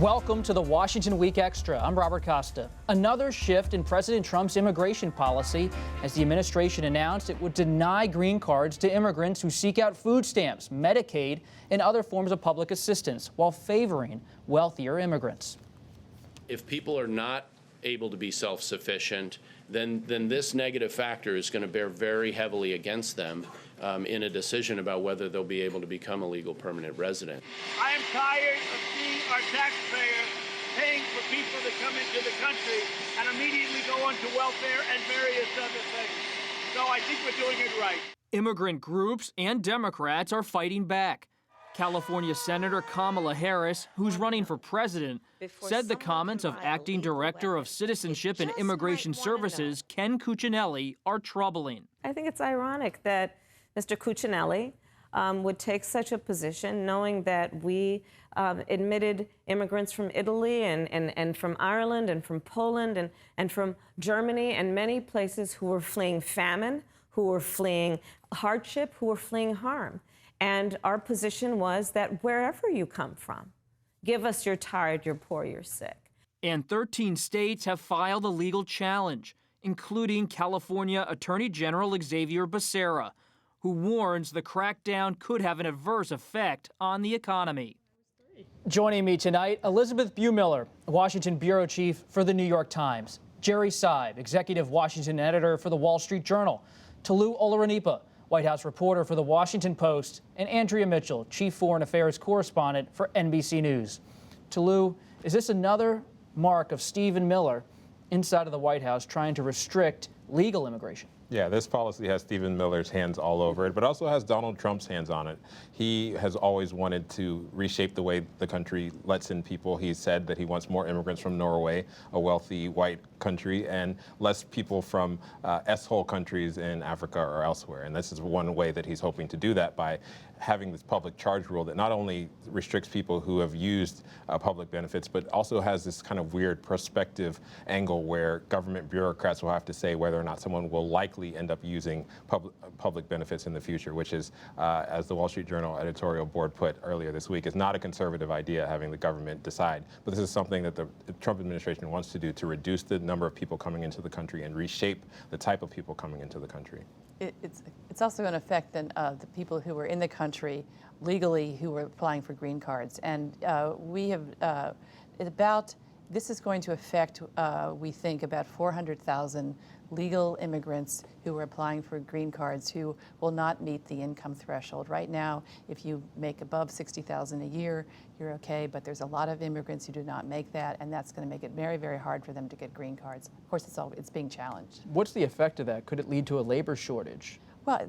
Welcome to the Washington Week Extra. I'm Robert Costa. Another shift in President Trump's immigration policy as the administration announced it would deny green cards to immigrants who seek out food stamps, Medicaid, and other forms of public assistance while favoring wealthier immigrants. If people are not able to be self-sufficient, then this negative factor is going to bear very heavily against them in a decision about whether they'll be able to become a legal permanent resident. I am tired of seeing our taxpayers paying for people to come into the country and immediately go on to welfare and various other things. So I think we're doing it right. Immigrant groups and Democrats are fighting back. California Senator Kamala Harris, who's running for president, said the comments of Acting Director of Citizenship and Immigration Services, Ken Cuccinelli, are troubling. I think it's ironic that Mr. Cuccinelli would take such a position knowing that we admitted immigrants from Italy and from Ireland and from Poland and from Germany and many places who were fleeing famine, who were fleeing hardship, who were fleeing harm. And our position was that wherever you come from, give us you're tired, you're poor, you're sick. And 13 states have filed a legal challenge, including California Attorney General Xavier Becerra, who warns the crackdown could have an adverse effect on the economy. Joining me tonight, Elizabeth Buemiller, Washington bureau chief for the New York Times, Jerry Seib, executive Washington editor for the Wall Street Journal, Tolu Olorunipa, White House reporter for the Washington Post, and Andrea Mitchell, chief foreign affairs correspondent for NBC News. Tolu, is this another mark of Stephen Miller inside of the White House trying to restrict legal immigration? Yeah, this policy has Stephen Miller's hands all over it, but also has Donald Trump's hands on it. He has always wanted to reshape the way the country lets in people. He said that he wants more immigrants from Norway, a wealthy white country, and less people from S-hole countries in Africa or elsewhere. And this is one way that he's hoping to do that by having this public charge rule that not only restricts people who have used public benefits, but also has this kind of weird prospective angle where government bureaucrats will have to say whether or not someone will likely end up using public benefits in the future, which is, as the Wall Street Journal editorial board put earlier this week, is not a conservative idea having the government decide. But this is something that the Trump administration wants to do to reduce the number of people coming into the country and reshape the type of people coming into the country. It's also going to affect the people who are in the country legally who are applying for green cards. And we have this is going to affect, we think, about 400,000 legal immigrants who are applying for green cards who will not meet the income threshold. Right now, if you make above $60,000 a year, you're okay, but there's a lot of immigrants who do not make that, and that's going to make it very, very hard for them to get green cards. Of course, it's being challenged. What's the effect of that? Could it lead to a labor shortage? Well,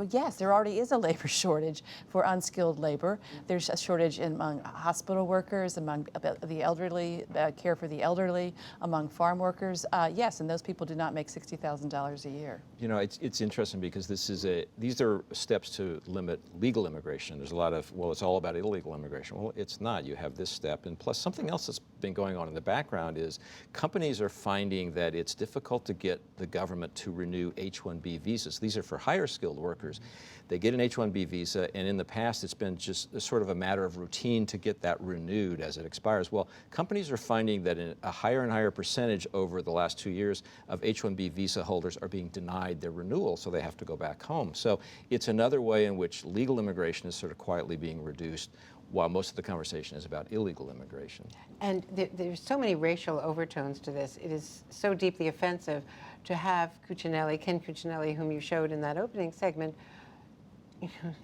yes, there already is a labor shortage for unskilled labor. There's a shortage among hospital workers, among the elderly, care for the elderly, among farm workers. Yes, and those people do not make $60,000 a year. You know, it's interesting because these are steps to limit legal immigration. There's a lot of, well, it's all about illegal immigration. Well, it's not. You have this step, and plus something else that's been going on in the background is companies are finding that it's difficult to get the government to renew H-1B visas. These are for higher skilled workers. They get an H-1B visa, and in the past it's been just a sort of a matter of routine to get that renewed as it expires. Well, companies are finding that a higher and higher percentage over the last 2 years of H-1B visa holders are being denied their renewal, so they have to go back home. So it's another way in which legal immigration is sort of quietly being reduced, while most of the conversation is about illegal immigration. And there's so many racial overtones to this. It is so deeply offensive to have Ken Cuccinelli, whom you showed in that opening segment,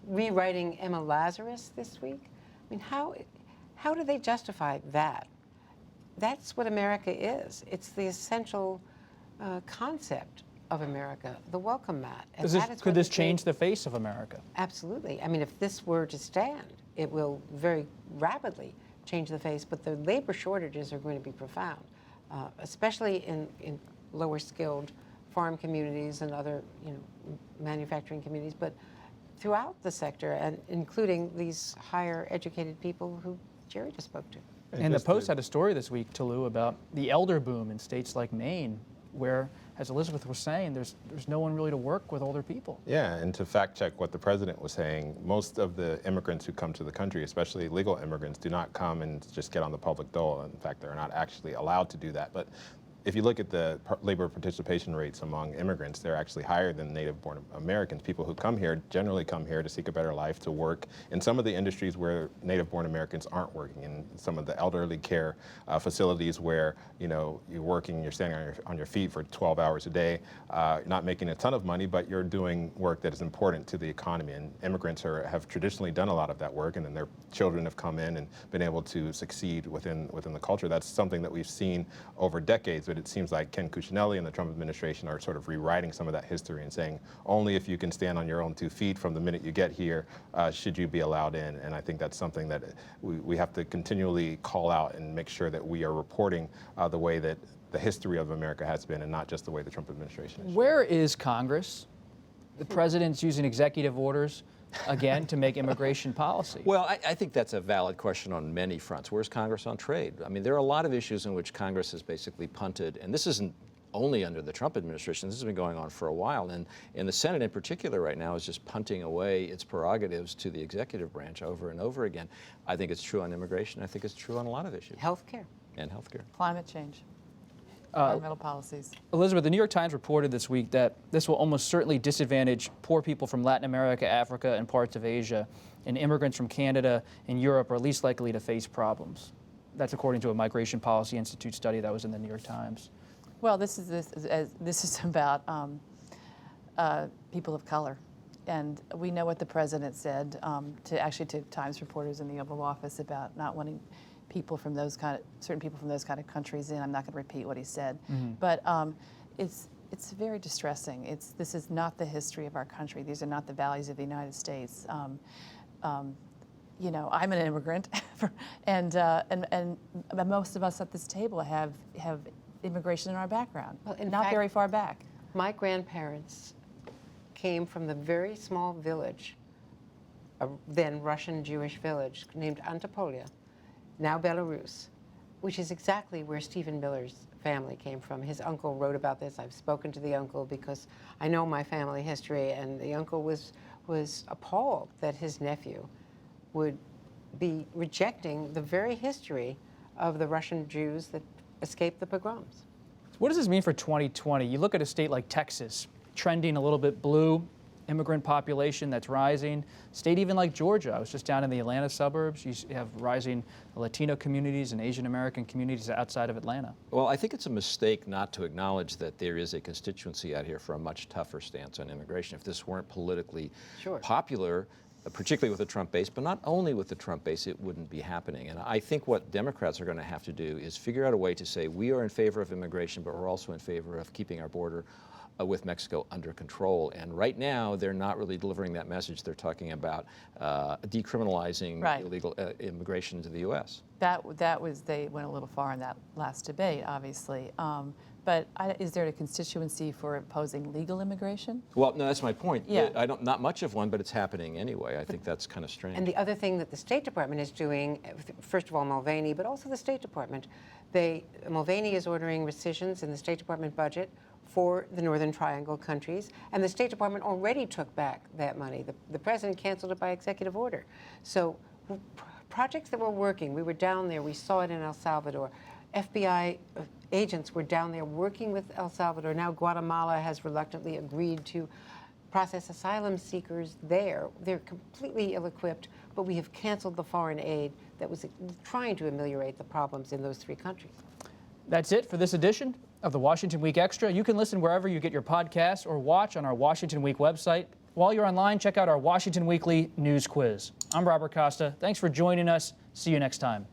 rewriting Emma Lazarus this week. I mean, how do they justify that? That's what America is. It's the essential concept of America, the welcome mat. And Could this change the face of America? Absolutely. I mean, if this were to stand, it will very rapidly change the face, but the labor shortages are going to be profound, especially in lower skilled farm communities and other manufacturing communities, but throughout the sector, and including these higher educated people who Jerry just spoke to. And the Post had a story this week, Tolu, about the elder boom in states like Maine. where, as Elizabeth was saying, there's no one really to work with older people. Yeah, and to fact check what the president was saying, most of the immigrants who come to the country, especially legal immigrants, do not come and just get on the public dole. In fact, they're not actually allowed to do that. But if you look at the labor participation rates among immigrants, they're actually higher than native-born Americans. People who come here generally come here to seek a better life, to work in some of the industries where native-born Americans aren't working, in some of the elderly care facilities where, you know, you're working, you're standing on your feet for 12 hours a day, not making a ton of money, but you're doing work that is important to the economy. And immigrants have traditionally done a lot of that work, and then their children have come in and been able to succeed within the culture. That's something that we've seen over decades. But it seems like Ken Cuccinelli and the Trump administration are sort of rewriting some of that history and saying only if you can stand on your own 2 feet from the minute you get here should you be allowed in. And I think that's something that we have to continually call out and make sure that we are reporting the way that the history of America has been, and not just the way the Trump administration is. Where is Congress? The president's using executive orders again to make immigration policy. Well, I think that's a valid question on many fronts. Where's Congress on trade? I mean, there are a lot of issues in which Congress has basically punted, and this isn't only under the Trump administration. This has been going on for a while, and the Senate in particular right now is just punting away its prerogatives to the executive branch over and over again. I think it's true on immigration. I think it's true on a lot of issues. Healthcare. And healthcare. Climate change. Environmental policies. Elizabeth, the New York Times reported this week that this will almost certainly disadvantage poor people from Latin America, Africa, and parts of Asia, and immigrants from Canada and Europe are least likely to face problems. That's according to a Migration Policy Institute study that was in the New York Times. Well, this is about people of color. And we know what the president said to Times reporters in the Oval Office about not wanting certain people from those kind of countries in. I'm not going to repeat what he said, but it's very distressing. This is not the history of our country. These are not the values of the United States. You know, I'm an immigrant, and most of us at this table have immigration in our background. Well, in not fact, very far back. My grandparents came from the very small village, a then Russian Jewish village named Antopolia, now Belarus, which is exactly where Stephen Miller's family came from. His uncle wrote about this. I've spoken to the uncle because I know my family history, and the uncle was appalled that his nephew would be rejecting the very history of the Russian Jews that escaped the pogroms. What does this mean for 2020? You look at a state like Texas, trending a little bit blue, immigrant population that's rising. State even like Georgia. I was just down in the Atlanta suburbs. You have rising Latino communities and Asian American communities outside of Atlanta. Well, I think it's a mistake not to acknowledge that there is a constituency out here for a much tougher stance on immigration. If this weren't politically popular, particularly with the Trump base, but not only with the Trump base, it wouldn't be happening. And I think what Democrats are going to have to do is figure out a way to say we are in favor of immigration, but we're also in favor of keeping our border with Mexico under control. And right now, they're not really delivering that message. They're talking about decriminalizing illegal immigration into the U.S. They went a little far in that last debate, obviously. But is there a constituency for opposing legal immigration? Well, no, that's my point. Yeah. Not much of one, but it's happening anyway. I think that's kind of strange. And the other thing that the State Department is doing, first of all, Mulvaney, but also the State Department, Mulvaney is ordering rescissions in the State Department budget for the Northern Triangle countries, and the State Department already took back that money. The president canceled it by executive order. So projects that were working, we were down there, we saw it in El Salvador. FBI agents were down there working with El Salvador. Now Guatemala has reluctantly agreed to process asylum seekers there. They're completely ill-equipped, but we have canceled the foreign aid that was trying to ameliorate the problems in those 3 countries. That's it for this edition of the Washington Week Extra. You can listen wherever you get your podcasts or watch on our Washington Week website. While you're online, check out our Washington Weekly News Quiz. I'm Robert Costa. Thanks for joining us. See you next time.